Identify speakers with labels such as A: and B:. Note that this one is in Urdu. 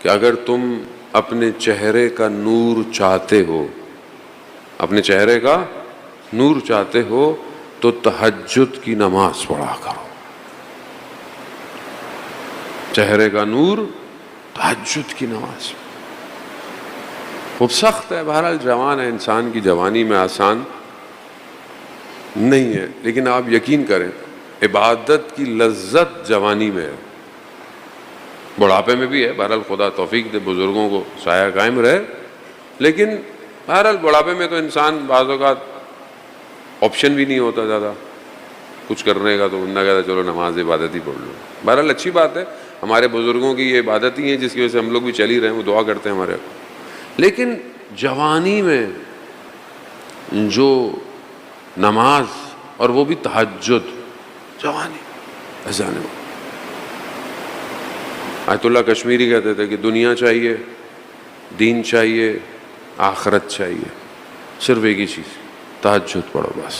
A: کہ اگر تم اپنے چہرے کا نور چاہتے ہو، اپنے چہرے کا نور چاہتے ہو تو تہجد کی نماز پڑھا کرو۔ چہرے کا نور، تہجد کی نماز۔ خوب سخت ہے، بہرحال جوان ہے، انسان کی جوانی میں آسان نہیں ہے، لیکن آپ یقین کریں عبادت کی لذت جوانی میں ہے، بڑھاپے میں بھی ہے۔ بہرحال خدا توفیق دے بزرگوں کو سایہ قائم رہے، لیکن بہرحال بڑھاپے میں تو انسان بعض اوقات آپشن بھی نہیں ہوتا زیادہ کچھ کرنے کا، تو بندہ کہتا ہے چلو نماز عبادت ہی پڑھ لو۔ بہرحال اچھی بات ہے، ہمارے بزرگوں کی یہ عبادت ہی ہے جس کی وجہ سے ہم لوگ بھی چل ہی رہے ہیں، وہ دعا کرتے ہیں ہمارے۔ لیکن جوانی میں جو نماز، اور وہ بھی تہجد، جوانی ایسا نہیں۔ آیت اللہ کشمیری کہتے تھے کہ دنیا چاہیے، دین چاہیے، آخرت چاہیے، صرف ایک ہی چیز، تہجد پڑھو بس۔